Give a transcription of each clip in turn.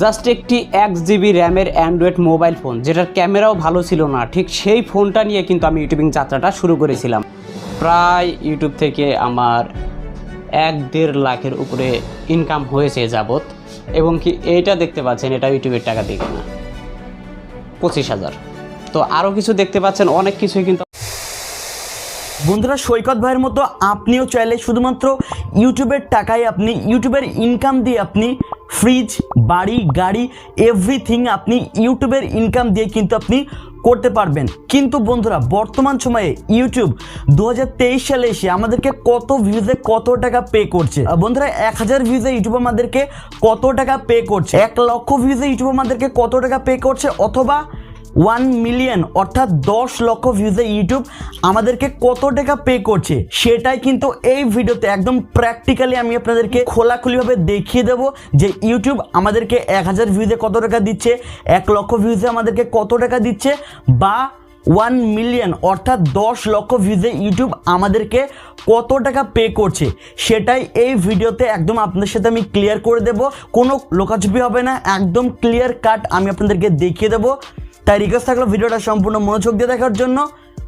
Just একটি 1 GB র্যামের Android mobile phone, যেটার ক্যামেরাও ভালো ছিল না, ঠিক সেই ফোনটা নিয়ে কিন্তু আমি ইউটিউবিং যাত্রাটা শুরু করেছিলাম। প্রায় ইউটিউব থেকে আমার 1-1.5 লাখের উপরে ইনকাম হয়েছে যাবত, এবং কি এইটা দেখতে পাচ্ছেন, এটা ইউটিউবের টাকা দিয়ে না 25,000। তো আরও কিছু দেখতে পাচ্ছেন, অনেক কিছুই কিন্তু। বন্ধুরা, সৈকত ভাইয়ের মতো আপনিও চাইলে শুধুমাত্র ইউটিউবের টাকায় আপনি ইউটিউবের ইনকাম দিয়ে আপনি ফ্রিজ, বাড়ি, গাড়ি, এভরিথিং আপনি ইউটিউবের ইনকাম দিয়ে কিন্তু আপনি করতে পারবেন। কিন্তু বন্ধুরা, বর্তমান সময়ে ইউটিউব 2023 সালে এসে আমাদেরকে কত ভিউজে কত টাকা পে করছে। বন্ধুরা, 1000 ভিউজে ইউটিউব আমাদেরকে কত টাকা পে করছে, 1 লক্ষ ভিউজে ইউটিউব আমাদেরকে কত টাকা পে করছে, অথবা 1 মিলিয়ন অর্থাৎ 10 লক্ষ ভিউজে ইউটিউব আমাদেরকে কত টাকা পে করছে, সেটাই কিন্তু এই ভিডিওতে একদম প্র্যাকটিক্যালি আমি আপনাদেরকে খোলাখুলিভাবে দেখিয়ে দেবো যে ইউটিউব আমাদেরকে 1000 ভিউজে কত টাকা দিচ্ছে, 1 লক্ষ ভিউজে আমাদেরকে কত টাকা দিচ্ছে, বা 1 মিলিয়ন অর্থাৎ 10 লক্ষ ভিউজে ইউটিউব আমাদেরকে কত টাকা পে করছে, সেটাই এই ভিডিওতে একদম আপনাদের সাথে আমি ক্লিয়ার করে দেব। কোনো লোকাচুপি হবে না, একদম ক্লিয়ার কাট আমি আপনাদেরকে দেখিয়ে দেবো। তাই রিকোয়েস্ট থাকলো ভিডিওটা সম্পূর্ণ মনোযোগ দিয়ে দেখার জন্য।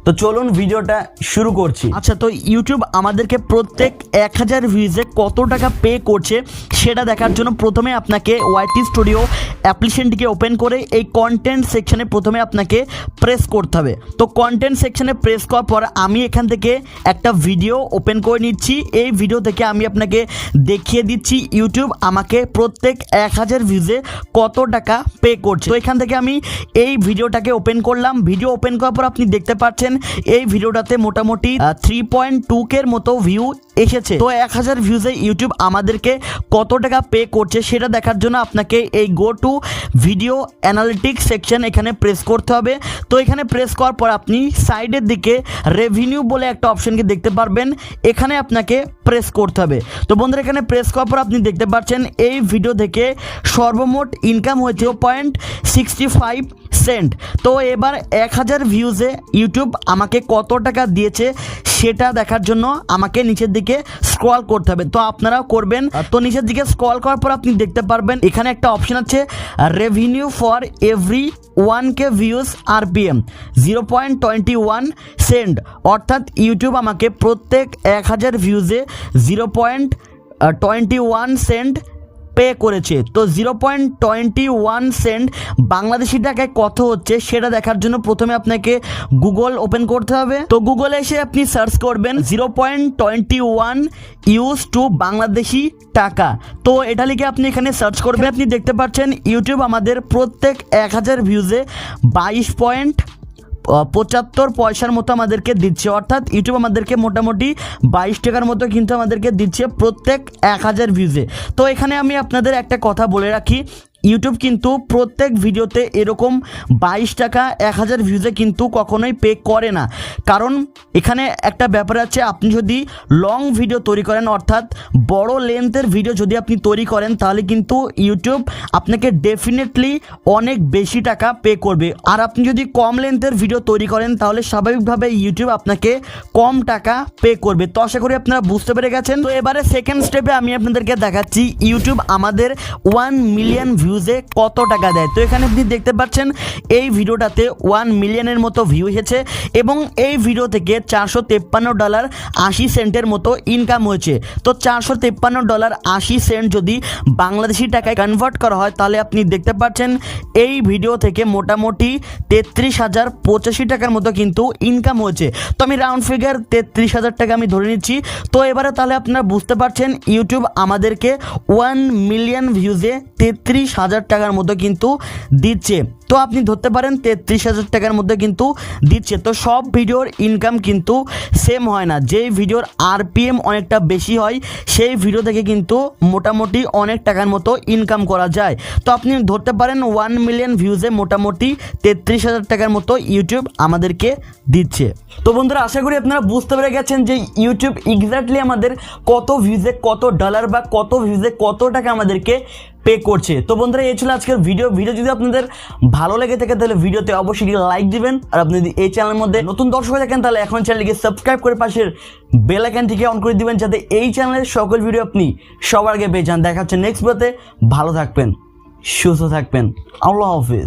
তো চলুন ভিডিওটা শুরু করছি। আচ্ছা, তো ইউটিউব আমাদেরকে প্রত্যেক 1000 ভিউজে কত টাকা পে করছে সেটা দেখার জন্য প্রথমে আপনাকে ওয়াইটি স্টুডিও অ্যাপ্লিকেশনটিকে ওপেন করে এই কন্টেন্ট সেকশনে প্রথমে আপনাকে প্রেস করতে হবে। তো কন্টেন্ট সেকশনে প্রেস করার পর আমি এখান থেকে একটা ভিডিও ওপেন করে নিচ্ছি। এই ভিডিও থেকে আমি আপনাকে দেখিয়ে দিচ্ছি ইউটিউব আমাকে প্রত্যেক 1000 ভিউজে কত টাকা পে করছে। তো এখান থেকে আমি এই ভিডিওটাকে ওপেন করলাম। ভিডিও ওপেন করার পর আপনি দেখতে পাচ্ছেন এই ভিডিওটাতে মোটামুটি 3.2K এর মতো ভিউ এসেছে। তো 1000 ভিউজে ইউটিউব আমাদেরকে কত টাকা পে করছে সেটা দেখার জন্য আপনাকে এই go to video analytics section এখানে প্রেস করতে হবে। তো এখানে প্রেস করার পর আপনি সাইডের দিকে রেভিনিউ বলে একটা অপশনকে দেখতে পারবেন, এখানে আপনাকে প্রেস করতে হবে। তো বন্ধুরা, এখানে প্রেস করার পর আপনি দেখতে পাচ্ছেন এই ভিডিও থেকে সর্বমোট ইনকাম হয়েছে 0.65 সেন্ট। তো এবার 1000 ভিউজে ইউটিউব আমাকে কত টাকা দিয়েছে সেটা দেখার জন্য আমাকে নিচের দিকে স্ক্রল করতে হবে। তো আপনারাও করবেন। তো নিচের দিকে স্ক্রল করার পর আপনি দেখতে পারবেন এখানে একটা অপশন আছে revenue for every 1K views RPM 0.21 cent, অর্থাৎ ইউটিউব আমাকে প্রত্যেক 1000 ভিউজে 0.21 সেন্ট পে করেছে। তো 0.21 সেন্ট বাংলাদেশি টাকায় কত হচ্ছে সেটা দেখার জন্য প্রথমে আপনাকে গুগল ওপেন করতে হবে। তো গুগলে এসে আপনি সার্চ করবেন 0.21 ইউজ টু বাংলাদেশি টাকা। তো এটা লিখে আপনি এখানে সার্চ করবেন। আপনি দেখতে পাচ্ছেন ইউটিউব আমাদের প্রত্যেক 1000 ভিউজে 22.75 পয়সার মতো আমাদেরকে দিচ্ছে, অর্থাৎ ইউটিউব আমাদেরকে মোটামুটি 22 টাকার মতো কিন্তু আমাদেরকে দিচ্ছে প্রত্যেক 1000 ভিউজে। তো এখানে আমি আপনাদের একটা কথা বলে রাখি, ইউটিউব কিন্তু প্রত্যেক ভিডিওতে এরকম 22 টাকা 1000 ভিউজে কিন্তু কখনোই পে করে না। কারণ এখানে একটা ব্যাপার আছে, আপনি যদি লং ভিডিও তৈরি করেন অর্থাৎ বড় লেন্থের ভিডিও যদি আপনি তৈরি করেন তাহলে কিন্তু ইউটিউব আপনাকে ডেফিনেটলি অনেক বেশি টাকা পে করবে। আর আপনি যদি কম লেন্থের ভিডিও তৈরি করেন তাহলে স্বাভাবিকভাবে ইউটিউব আপনাকে কম টাকা পে করবে। তো আশা করি আপনারা বুঝতে পেরে গেছেন। তো এবারে সেকেন্ড স্টেপে আমি আপনাদেরকে দেখাচ্ছি ইউটিউব আমাদের 1 মিলিয়ন ভিউজে কত টাকা দেয়। তো এখানে আপনি দেখতে পাচ্ছেন এই ভিডিওটাতে 1 মিলিয়নের মতো ভিউ এসেছে এবং এই ভিডিও থেকে $453.80 মতো ইনকাম হয়েছে। তো $453.80 যদি বাংলাদেশি টাকায় কনভার্ট করা হয় তাহলে আপনি দেখতে পাচ্ছেন এই ভিডিও থেকে মোটামুটি 33,085 টাকার মতো কিন্তু ইনকাম হয়েছে। তো আমি রাউন্ড ফিগার 33,000 টাকা আমি ধরে নিচ্ছি। তো এবারে তাহলে আপনারা বুঝতে পারছেন ইউটিউব আমাদেরকে 1 মিলিয়ন ভিউজে 33,000 টাকার মতো কিন্তু দিচ্ছে। তো আপনি ধরতে পারেন 33,000 টাকার মধ্যে কিন্তু দিচ্ছে। তো সব ভিডিওর ইনকাম কিন্তু সেম হয় না, যেই ভিডিওর RPM অনেকটা বেশি হয় সেই ভিডিও থেকে কিন্তু মোটামুটি অনেক টাকার মতো ইনকাম করা যায়। তো আপনি ধরতে পারেন 1 মিলিয়ন ভিউজে মোটামুটি 33,000 টাকার মতো ইউটিউব আমাদেরকে দিচ্ছে। তো বন্ধুরা, আশা করি আপনারা বুঝতে পেরে গেছেন যে ইউটিউব এক্স্যাক্টলি আমাদের কত ভিউজে কত ডলার বা কত ভিউজে কত টাকা আমাদেরকে পে করছে। তো বন্ধুরা, এই ছিল আজকের ভিডিও যদি আপনাদের ভালো লেগে থাকে তাহলে ভিডিওতে অবশ্যই লাইক দিবেন। আর আপনি যদি এই চ্যানেলের মধ্যে নতুন দর্শক হয়ে থাকেন তাহলে এখন চ্যানেলটিকে সাবস্ক্রাইব করে পাশের বেল আইকনটিকে অন করে দিবেন যাতে এই চ্যানেলের সকল ভিডিও আপনি সবার আগে পেয়ে যান। দেখা হচ্ছে নেক্সট ভিডিওতে, ভালো থাকবেন। সুস্থ থাকবেন। আল্লাহ হাফিজ।